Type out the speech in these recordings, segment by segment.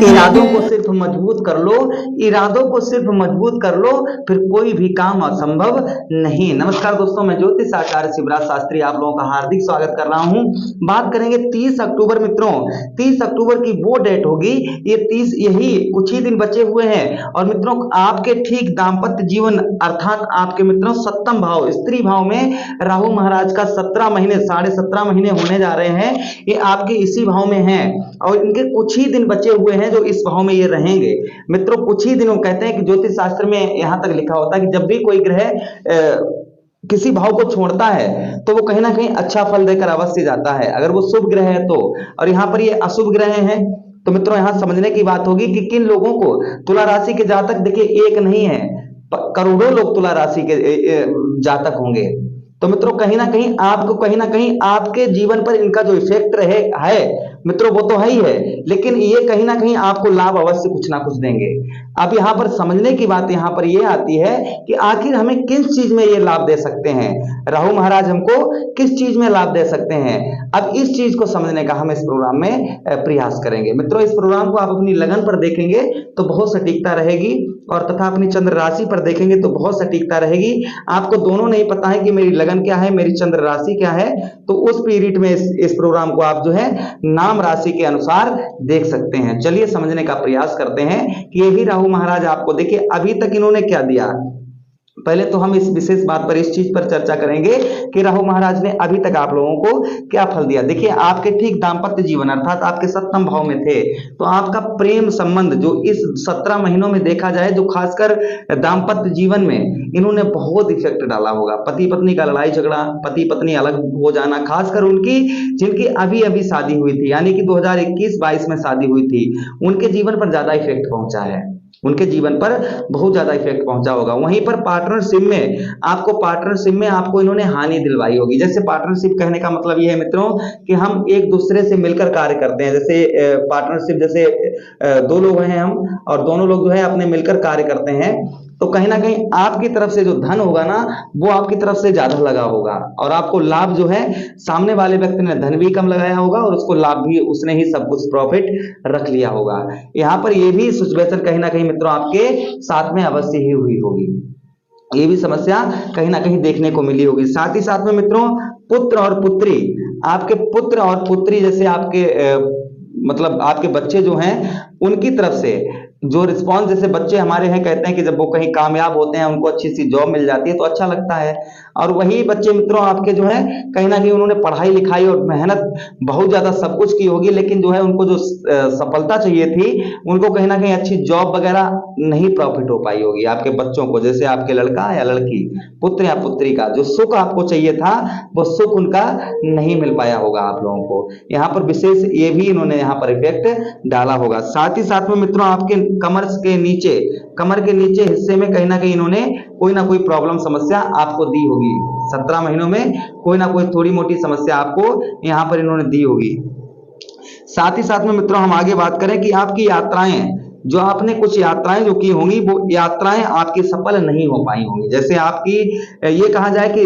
इरादों को सिर्फ मजबूत कर लो, इरादों को सिर्फ मजबूत कर लो, फिर कोई भी काम असंभव नहीं। नमस्कार दोस्तों, मैं ज्योतिष आचार्य शिवराज शास्त्री आप लोगों का हार्दिक स्वागत कर रहा हूं। बात करेंगे 30 अक्टूबर मित्रों, 30 अक्टूबर की वो डेट होगी, ये 30 यही कुछ ही दिन बचे हुए हैं और मित्रों आपके ठीक दाम्पत्य जीवन अर्थात आपके मित्रों सप्तम भाव स्त्री भाव में राहु महाराज का 17 महीने 17.5 महीने होने जा रहे हैं, ये आपके इसी भाव में हैं और इनके कुछ ही दिन बचे हुए हैं जो इस भाव में ये रहेंगे। मित्रों कुछ ही दिनों कहते हैं कि ज्योतिष शास्त्र में यहां तक लिखा होता है कि जब भी कोई ग्रह किसी भाव को छोड़ता है तो वो कहीं ना कहीं अच्छा फल देकर अवश्य जाता है, अगर वो शुभ ग्रह है तो। और यहाँ पर ये अशुभ ग्रह हैं तो मित्रों यहां समझने की बात होगी कि किन लोगों को तुला राशि के जातक, देखिए एक नहीं है करोड़ों लोग तुला राशि के जातक होंगे, तो मित्रों कहीं ना कहीं आपको कहीं ना कहीं आपके जीवन पर इनका जो इफेक्ट रहे है मित्रों वो तो है ही है, लेकिन ये कहीं ना कहीं आपको लाभ अवश्य कुछ ना कुछ देंगे। अब यहां पर समझने की बात यहां पर ये आती है कि आखिर हमें किस चीज में ये लाभ दे सकते हैं, राहु महाराज हमको किस चीज में लाभ दे सकते हैं। अब इस चीज को समझने का हम इस प्रोग्राम में प्रयास करेंगे। मित्रों इस प्रोग्राम को आप अपनी लगन पर देखेंगे तो बहुत सटीकता रहेगी और तथा अपनी चंद्र राशि पर देखेंगे तो बहुत सटीकता रहेगी। आपको दोनों नहीं पता है कि मेरी लगन क्या है, मेरी चंद्र राशि क्या है, तो उस पीरियड में इस प्रोग्राम को आप जो है नाम राशि के अनुसार देख सकते हैं। चलिए समझने का प्रयास करते हैं कि यही राहु महाराज आपको, देखिए अभी तक इन्होंने क्या दिया। पहले तो हम इस विशेष बात पर इस चीज पर चर्चा करेंगे कि राहु महाराज ने अभी तक आप लोगों को क्या फल दिया। देखिए आपके ठीक दाम्पत्य जीवन अर्थात आपके सप्तम भाव में थे तो आपका प्रेम संबंध जो इस 17 महीनों में देखा जाए, जो खासकर दाम्पत्य जीवन में इन्होंने बहुत इफेक्ट डाला होगा। पति पत्नी का लड़ाई झगड़ा, पति पत्नी अलग हो जाना, खासकर उनकी जिनकी अभी अभी शादी हुई थी यानी कि 2021-22 में शादी हुई थी, उनके जीवन पर ज्यादा इफेक्ट पहुंचा है, उनके जीवन पर बहुत ज्यादा इफेक्ट पहुंचा होगा। वहीं पर पार्टनरशिप में आपको इन्होंने हानि दिलवाई होगी। जैसे पार्टनरशिप कहने का मतलब यह है मित्रों कि हम एक दूसरे से मिलकर कार्य करते हैं। जैसे पार्टनरशिप जैसे दो लोग हैं हम और दोनों लोग जो है अपने मिलकर कार्य करते हैं, तो कहीं ना कहीं आपकी तरफ से जो धन होगा ना वो आपकी तरफ से ज्यादा लगा होगा और आपको लाभ जो है सामने वाले व्यक्ति ने धन भी कम लगाया होगा और उसको लाभ भी उसने ही सब कुछ प्रॉफिट रख लिया होगा। यहां पर ये भी सिचुएशन कहीं ना कहीं मित्रों आपके साथ में अवश्य ही हुई होगी, ये भी समस्या कहीं ना कहीं देखने को मिली होगी। साथ ही साथ में मित्रों पुत्र और पुत्री, आपके पुत्र और पुत्री जैसे आपके मतलब आपके बच्चे जो हैं उनकी तरफ से जो रिस्पॉन्स, जैसे बच्चे हमारे हैं कहते हैं कि जब वो कहीं कामयाब होते हैं उनको अच्छी सी जॉब मिल जाती है तो अच्छा लगता है, और वही बच्चे मित्रों आपके जो है कहीं ना कहीं उन्होंने पढ़ाई लिखाई और मेहनत बहुत ज्यादा सब कुछ की होगी, लेकिन जो है उनको जो सफलता चाहिए थी उनको कहीं ना कहीं अच्छी जॉब वगैरह नहीं प्रॉफिट हो पाई होगी। आपके बच्चों को, जैसे आपके लड़का या लड़की, पुत्र या पुत्री का जो सुख आपको चाहिए था वो सुख उनका नहीं मिल पाया होगा आप लोगों को। यहाँ पर विशेष ये भी इन्होंने यहाँ पर इफेक्ट डाला होगा। साथ ही साथ में मित्रों आपके कमर के नीचे हिस्से में कहीं ना कहीं इन्होंने कोई ना कोई प्रॉब्लम समस्या आपको दी होगी। 17 महीनों में कोई ना कोई थोड़ी मोटी समस्या आपको यहाँ पर इन्होंने दी होगी। साथ ही साथ में मित्रों हम आगे बात करें कि आपकी यात्राएं, जो आपने कुछ यात्राएं जो की होंगी वो यात्राएं आपकी सफल नहीं हो पाई होंगी। जैसे आपकी ये कहा जाए कि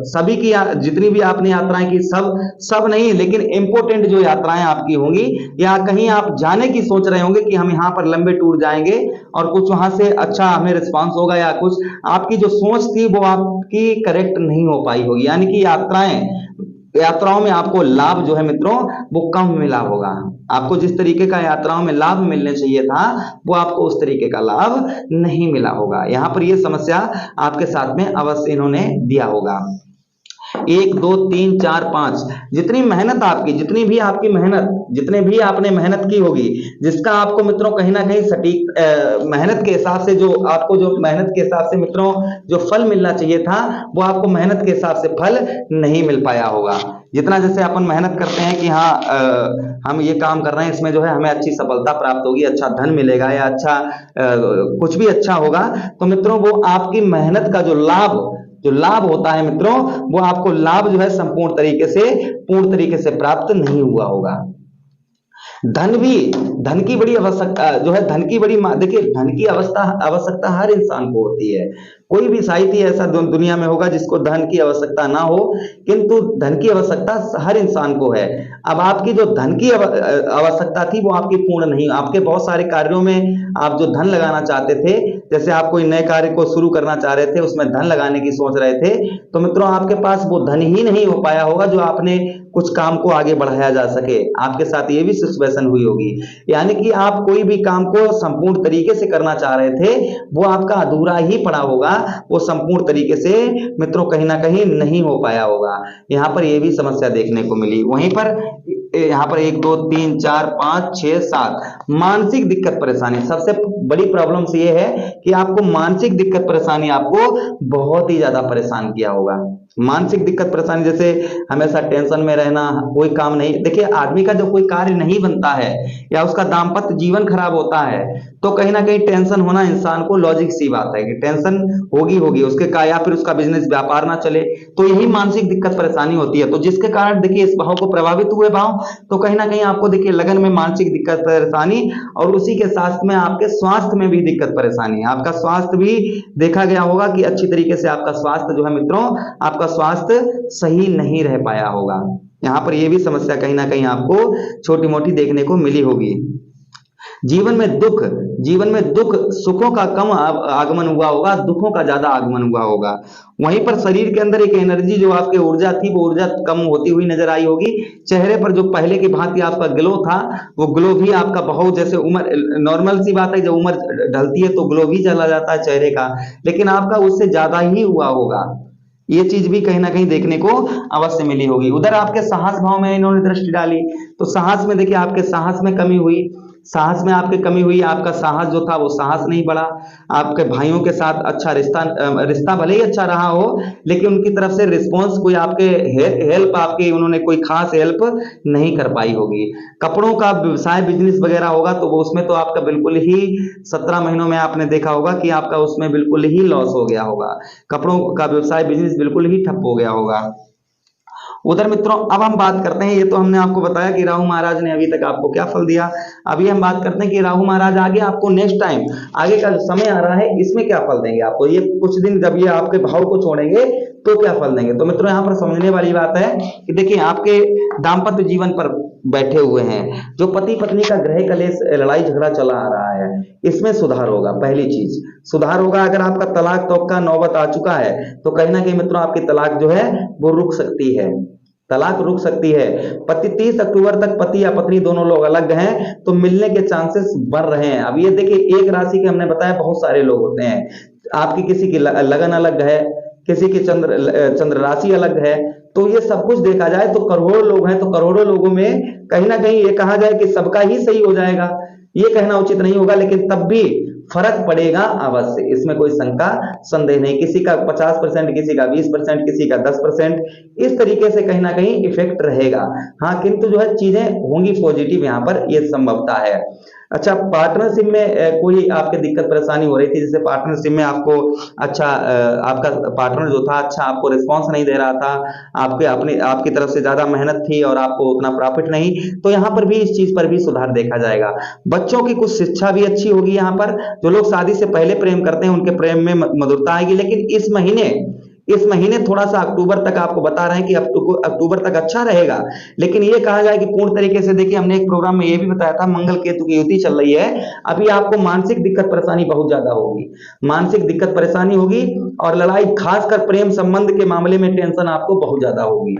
सभी की जितनी भी आपने यात्राएं की सब नहीं, लेकिन इंपोर्टेंट जो यात्राएं आपकी होंगी या कहीं आप जाने की सोच रहे होंगे कि हम यहाँ पर लंबे टूर जाएंगे और कुछ वहां से अच्छा हमें रिस्पांस होगा, या कुछ आपकी जो सोच थी वो आपकी करेक्ट नहीं हो पाई होगी, यानी कि यात्राओं में आपको लाभ जो है मित्रों वो कम मिला होगा। आपको जिस तरीके का यात्राओं में लाभ मिलने चाहिए था वो आपको उस तरीके का लाभ नहीं मिला होगा। यहां पर ये समस्या आपके साथ में अवश्य इन्होंने दिया होगा। 1 2 3 4 5 जितनी मेहनत आपकी, जितनी भी आपकी मेहनत, जितने भी आपने मेहनत की होगी, जिसका आपको मित्रों कहीं ना कहीं सटीक मेहनत के हिसाब से जो आपको जो मेहनत के हिसाब से मित्रों जो फल मिलना चाहिए था वो आपको मेहनत के हिसाब से फल नहीं मिल पाया होगा। जितना जैसे अपन मेहनत करते हैं कि हाँ हम ये काम कर रहे हैं इसमें जो है हमें अच्छी सफलता प्राप्त होगी, अच्छा धन मिलेगा या अच्छा कुछ भी अच्छा होगा, तो मित्रों वो आपकी मेहनत का जो लाभ होता है मित्रों वो आपको लाभ जो है संपूर्ण पूर्ण तरीके से प्राप्त नहीं हुआ होगा। धन की बड़ी आवश्यकता जो है, देखिए धन की आवश्यकता हर इंसान को होती है। कोई भी साहित्य ऐसा दुनिया में होगा जिसको धन की आवश्यकता ना हो, किंतु धन की आवश्यकता हर इंसान को है। अब आपकी जो धन की आवश्यकता थी वो आपकी पूर्ण नहीं, आपके बहुत सारे कार्यों में आप जो धन लगाना चाहते थे, जैसे आप कोई नए कार्य को शुरू करना चाह रहे थे, उसमें धन लगाने की सोच रहे थे, तो मित्रों आपके पास वो धन ही नहीं हो पाया होगा जो आपने कुछ काम को आगे बढ़ाया जा सके। आपके साथ ये भी सिचुएशन हुई होगी, यानी कि आप कोई भी काम को संपूर्ण तरीके से करना चाह रहे थे, वो आपका अधूरा ही पड़ा होगा, वो संपूर्ण तरीके से मित्रों कहीं ना कहीं नहीं हो पाया होगा। यहां पर ये भी समस्या देखने को मिली। वहीं पर यहां पर 1 2 3 4 5 6 7 मानसिक दिक्कत परेशानी, सबसे बड़ी प्रॉब्लम ये है कि आपको मानसिक दिक्कत परेशानी आपको बहुत ही ज्यादा परेशान किया होगा। मानसिक दिक्कत परेशानी जैसे हमेशा टेंशन में रहना, कोई काम नहीं, देखिए आदमी का जब कोई कार्य नहीं बनता है या उसका दाम्पत्य जीवन खराब होता है तो कहीं ना कहीं टेंशन होना इंसान को लॉजिक सी बात है कि टेंशन होगी होगी उसके का, या फिर उसका बिजनेस व्यापार ना चले, तो यही मानसिक दिक्कत परेशानी होती है। तो जिसके कारण देखिए इस भाव को प्रभावित हुए भाव, तो कहीं ना कहीं आपको देखिए लगन में मानसिक दिक्कत परेशानी, और उसी के साथ में आपके स्वास्थ्य में भी दिक्कत परेशानी, आपका स्वास्थ्य भी देखा गया होगा कि अच्छी तरीके से आपका स्वास्थ्य जो है मित्रों, आपका स्वास्थ्य सही नहीं रह पाया होगा। यहां पर यह भी समस्या कहीं ना कहीं आपको छोटी मोटी देखने को मिली होगी। जीवन में दुख, सुखों का कम आगमन हुआ होगा, दुखों का ज्यादा आगमन हुआ होगा। वहीं पर शरीर के अंदर एक एनर्जी जो आपके ऊर्जा थी, वो ऊर्जा कम होती हुई नजर आई होगी। चेहरे पर जो पहले की भांति आपका ग्लो था, वो ग्लो भी आपका बहुत, जैसे उम्र, नॉर्मल सी बात है जब उम्र ढलती है तो ग्लो भी चला जाता है चेहरे का, लेकिन आपका उससे ज्यादा ही हुआ होगा। ये चीज भी कहीं ना कहीं देखने को अवश्य मिली होगी। उधर आपके साहस भाव में इन्होंने दृष्टि डाली, तो साहस में देखिए आपके साहस में कमी हुई, साहस में आपकी कमी हुई, आपका साहस जो था वो साहस नहीं बढ़ा। आपके भाइयों के साथ अच्छा रिश्ता भले ही अच्छा रहा हो, लेकिन उनकी तरफ से रिस्पॉन्स कोई आपके हेल्प, आपकी उन्होंने कोई खास हेल्प नहीं कर पाई होगी। कपड़ों का व्यवसाय बिजनेस वगैरह होगा तो वो उसमें तो आपका बिल्कुल ही 17 महीनों में आपने देखा होगा कि आपका उसमें बिल्कुल ही लॉस हो गया होगा, कपड़ों का व्यवसाय बिजनेस बिल्कुल ही ठप हो गया होगा। उधर मित्रों अब हम बात करते हैं, ये तो हमने आपको बताया कि राहु महाराज ने अभी तक आपको क्या फल दिया। अभी हम बात करते हैं कि राहु महाराज आगे आपको नेक्स्ट टाइम, आगे का जो समय आ रहा है इसमें क्या फल देंगे आपको, ये कुछ दिन जब ये आपके भाव को छोड़ेंगे तो क्या फल देंगे। तो मित्रों यहाँ पर समझने वाली बात है कि देखिए आपके दाम्पत्य जीवन पर बैठे हुए हैं, जो पति पत्नी का गृह कलेश लड़ाई झगड़ा चला आ रहा है, इसमें सुधार होगा। पहली चीज सुधार होगा। अगर आपका तलाक तो का नौबत आ चुका है तो कहीं ना कहीं मित्रों आपकी तलाक जो है वो रुक सकती है, तलाक रुक सकती है। पति 30 अक्टूबर तक पति या पत्नी दोनों लोग अलग हैं तो मिलने के चांसेस बढ़ रहे हैं। अब ये देखिए एक राशि के हमने बताया बहुत सारे लोग होते हैं, आपकी किसी की लगन अलग है, किसी की चंद्र राशि अलग है, तो ये सब कुछ देखा जाए तो करोड़ों लोग हैं, तो करोड़ों लोगों में कहीं ना कहीं ये कहा जाए कि सबका ही सही हो जाएगा, ये कहना उचित नहीं होगा, लेकिन तब भी फर्क पड़ेगा अवश्य, इसमें कोई शंका संदेह नहीं। किसी का 50%, किसी का 20%, किसी का 10%, इस तरीके से कहीं ना कहीं इफेक्ट रहेगा। हाँ, किंतु जो है चीजें होंगी पॉजिटिव, यहाँ पर ये संभवता है। अच्छा, पार्टनरशिप में कोई आपके दिक्कत परेशानी हो रही थी, जैसे पार्टनरशिप में आपको अच्छा आपका पार्टनर जो था अच्छा आपको रिस्पॉन्स नहीं दे रहा था, आपकी तरफ से ज्यादा मेहनत थी और आपको उतना प्रॉफिट नहीं, तो यहाँ पर भी इस चीज पर भी सुधार देखा जाएगा। बच्चों की कुछ शिक्षा भी अच्छी होगी। यहाँ पर जो लोग शादी से पहले प्रेम करते हैं उनके प्रेम में मधुरता आएगी, लेकिन इस महीने थोड़ा सा अक्टूबर तक आपको बता रहे हैं कि अक्टूबर तक अच्छा रहेगा, लेकिन ये कहा जाए कि पूर्ण तरीके से, देखिए हमने एक प्रोग्राम में ये भी बताया था मंगल केतु की युति चल रही है, अभी आपको मानसिक दिक्कत परेशानी बहुत ज्यादा होगी, मानसिक दिक्कत परेशानी होगी, और लड़ाई खासकर प्रेम संबंध के मामले में टेंशन आपको बहुत ज्यादा होगी,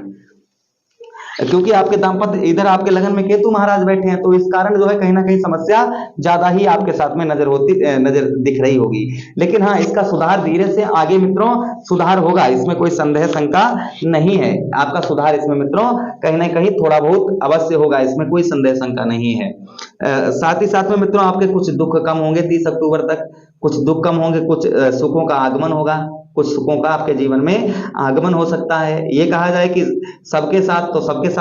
क्योंकि आपके दाम्पत्य इधर आपके लगन में केतु महाराज बैठे हैं, तो इस कारण जो है कहीं ना कहीं समस्या ज्यादा ही आपके साथ में नजर दिख रही होगी। लेकिन हाँ, इसका सुधार धीरे से आगे मित्रों सुधार होगा, इसमें कोई संदेह शंका नहीं है। आपका सुधार इसमें मित्रों कहीं ना कहीं थोड़ा बहुत अवश्य होगा, इसमें कोई संदेह शंका नहीं है। साथ ही साथ में मित्रों आपके कुछ दुख कम होंगे 30 अक्टूबर तक, कुछ दुख कम होंगे, कुछ सुखों का आगमन होगा, कुछ सुखों का आपके जीवन में आगमन हो सकता है। ये कहा जाए कि सबके साथ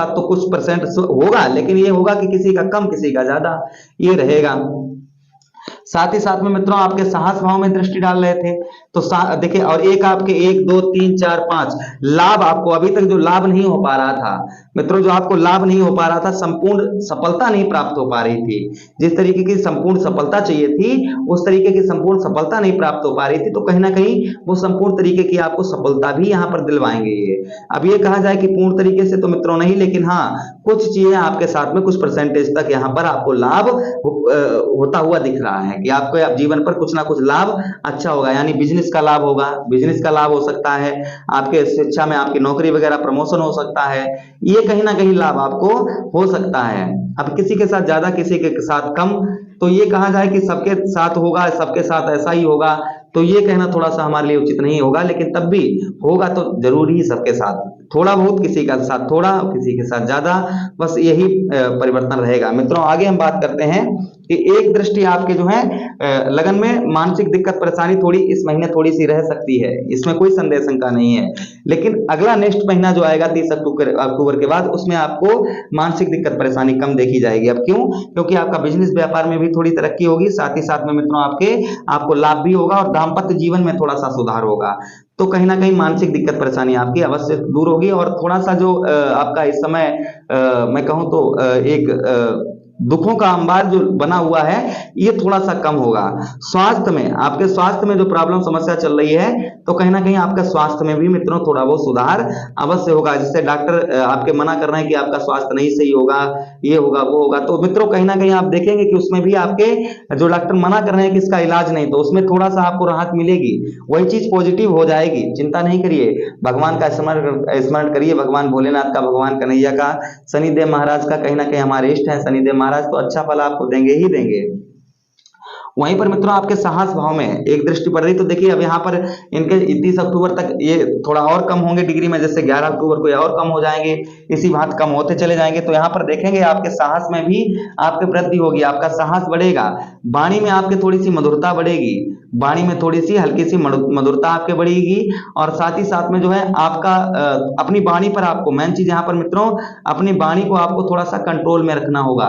तो कुछ परसेंट होगा, लेकिन ये होगा कि किसी का कम किसी का ज्यादा, ये रहेगा। साथ ही साथ में मित्रों आपके साहस भाव में दृष्टि डाल रहे थे, तो देखिए, और एक आपके 1 2 3 4 5 लाभ, आपको अभी तक जो लाभ नहीं हो पा रहा था मित्रों, जो आपको लाभ नहीं हो पा रहा था, संपूर्ण सफलता नहीं प्राप्त हो पा रही थी, जिस तरीके की संपूर्ण सफलता चाहिए थी उस तरीके की संपूर्ण सफलता नहीं प्राप्त हो पा रही थी, तो कहीं ना कहीं वो संपूर्ण तरीके की आपको सफलता भी यहाँ पर दिलवाएंगे ये। अब ये कहा जाए कि पूर्ण तरीके से तो मित्रों नहीं, लेकिन हाँ कुछ चीजें आपके साथ में कुछ परसेंटेज तक यहाँ पर आपको लाभ होता हुआ दिख रहा है कि आपको आप जीवन पर कुछ ना कुछ लाभ अच्छा होगा, यानी बिजनेस का लाभ होगा, बिजनेस का लाभ हो सकता है, आपके शिक्षा में आपकी नौकरी वगैरह प्रमोशन हो सकता है, ये कहीं ना कहीं लाभ आपको हो सकता है। अब किसी के साथ ज्यादा किसी के साथ कम, तो ये कहा जाए कि सबके साथ होगा, सबके साथ ऐसा ही होगा, तो ये कहना थोड़ा सा हमारे लिए उचित नहीं होगा, लेकिन तब भी होगा तो जरूर ही सबके साथ थोड़ा बहुत, किसी के साथ थोड़ा, किसी के साथ ज्यादा, बस यही परिवर्तन रहेगा। मित्रों आगे हम बात करते हैं कि एक दृष्टि आपके जो है लगन में मानसिक दिक्कत परेशानी थोड़ी इस महीने थोड़ी सी रह सकती है, इसमें कोई संदेह शंका नहीं है, लेकिन अगला नेक्स्ट महीना जो आएगा 30 अक्टूबर के बाद, उसमें आपको मानसिक दिक्कत परेशानी कम देखी जाएगी। अब क्यों? क्योंकि आपका बिजनेस व्यापार में भी थोड़ी तरक्की होगी, साथ ही साथ में मित्रों आपको लाभ भी होगा और दाम्पत्य जीवन में थोड़ा सा सुधार होगा, तो कहीं ना कहीं मानसिक दिक्कत परेशानी आपकी अवश्य दूर होगी। और थोड़ा सा जो आपका इस समय मैं कहूं तो एक दुखों का अंबार जो बना हुआ है ये थोड़ा सा कम होगा। स्वास्थ्य में, आपके स्वास्थ्य में जो प्रॉब्लम समस्या चल रही है, तो कहीं ना कहीं आपका स्वास्थ्य में भी मित्रों थोड़ा बहुत सुधार अवश्य होगा, जिससे डॉक्टर आपके मना कर रहे हैं कि आपका स्वास्थ्य नहीं सही होगा, ये होगा वो होगा, तो मित्रों कहीं ना कहीं आप देखेंगे कि उसमें भी आपके जो डॉक्टर मना कर रहे हैं कि इसका इलाज नहीं, तो उसमें थोड़ा सा आपको राहत मिलेगी, वही चीज पॉजिटिव हो जाएगी, चिंता नहीं करिए, भगवान का स्मरण करिए, भगवान भोलेनाथ का, भगवान कन्हैया का, शनिदेव महाराज का, कहीं ना कहीं हमारे इष्ट हैं शनिदेव महाराज, तो अच्छा फल आपको देंगे ही देंगे। वहीं पर मित्रों आपके साहस भाव में एक दृष्टि पड़ रही, तो देखिए अब यहाँ पर इनके 30 अक्टूबर तक ये थोड़ा और कम होंगे डिग्री में, जैसे 11 अक्टूबर को ये और कम हो जाएंगे, इसी बात कम होते चले जाएंगे, तो यहाँ पर देखेंगे आपके साहस में भी आपके वृद्धि होगी, आपका साहस बढ़ेगा, वाणी में आपके थोड़ी सी मधुरता बढ़ेगी, वाणी में थोड़ी सी हल्की सी मधुरता आपके बढ़ेगी, और साथ ही साथ में जो है आपका अपनी वाणी पर आपको मेन चीज यहाँ पर मित्रों, अपनी वाणी को आपको थोड़ा सा कंट्रोल में रखना होगा,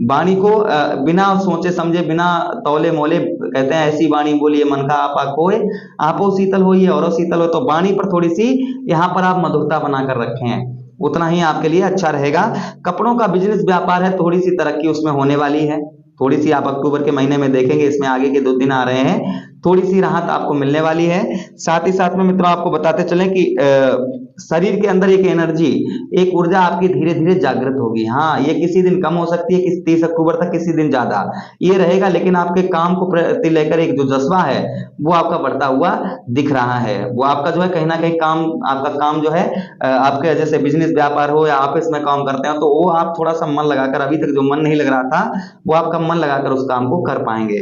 वाणी को बिना सोचे समझे, बिना तौले मोले, कहते हैं ऐसी वाणी बोलिए मन का आपा खोए, आपो शीतल होइए और शीतल हो, तो वाणी पर थोड़ी सी यहाँ पर आप मधुरता बनाकर रखें, उतना ही आपके लिए अच्छा रहेगा। कपड़ों का बिजनेस व्यापार है, थोड़ी सी तरक्की उसमें होने वाली है, थोड़ी सी आप अक्टूबर के महीने में देखेंगे, इसमें आगे के 2 दिन आ रहे हैं, थोड़ी सी राहत आपको मिलने वाली है। साथ ही साथ में मित्रों आपको बताते चलें कि शरीर के अंदर एक एनर्जी, एक ऊर्जा आपकी धीरे धीरे जागृत होगी। हाँ, ये किसी दिन कम हो सकती है, किसी 30 अक्टूबर तक, किसी दिन ज्यादा ये रहेगा, लेकिन आपके काम को प्रति लेकर एक जो जज्बा है वो आपका बढ़ता हुआ दिख रहा है, वो आपका जो है कहीं ना कहीं काम, आपका काम जो है आपके जैसे बिजनेस व्यापार हो या ऑफिस में काम करते हो, तो वो आप थोड़ा सा मन लगाकर, अभी तक जो मन नहीं लग रहा था वो आपका मन लगाकर उस काम को कर पाएंगे।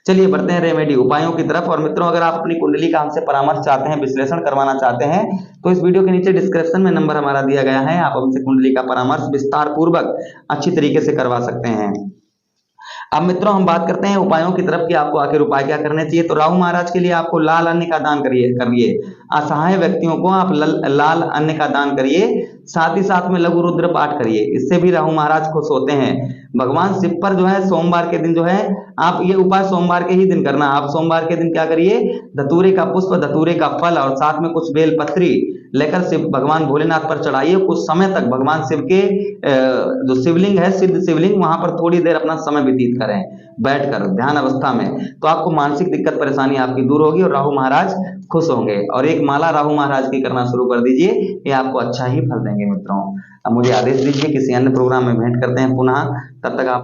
चलिए बढ़ते हैं रेमेडी उपायों की तरफ। और मित्रों अगर आप अपनी कुंडली का हमसे परामर्श चाहते हैं, विश्लेषण करवाना चाहते हैं, तो इस वीडियो के नीचे डिस्क्रिप्शन में नंबर हमारा दिया गया है, आप हमसे कुंडली का परामर्श विस्तार पूर्वक अच्छी तरीके से करवा सकते हैं। अब मित्रों हम बात करते हैं उपायों की तरफ कि आपको आखिर उपाय क्या करने चाहिए। तो राहु महाराज के लिए आपको लाल अन्न का दान करिए, असहाय व्यक्तियों को आप लाल अन्न का दान करिए, साथ ही साथ में लघु रुद्र पाठ करिए, इससे भी राहु महाराज खुश होते हैं। भगवान शिव पर जो है सोमवार के दिन जो है आप ये उपाय सोमवार के ही दिन करना। आप सोमवार के दिन क्या करिए, धतूरे का पुष्प, धतूरे का फल और साथ में कुछ बेलपत्री लेकर शिव भगवान भोलेनाथ पर चढ़ाइए। कुछ समय तक भगवान शिव के जो शिवलिंग है, सिद्ध शिवलिंग, वहां पर थोड़ी देर अपना समय व्यतीत करें बैठकर ध्यान अवस्था में, तो आपको मानसिक दिक्कत परेशानी आपकी दूर होगी और राहु महाराज खुश होंगे। और एक माला राहु महाराज की करना शुरू कर दीजिए, ये आपको अच्छा ही फल देंगे मित्रों। अब मुझे आदेश दीजिए, किसी अन्य प्रोग्राम में भेंट करते हैं पुनः, तब तक आप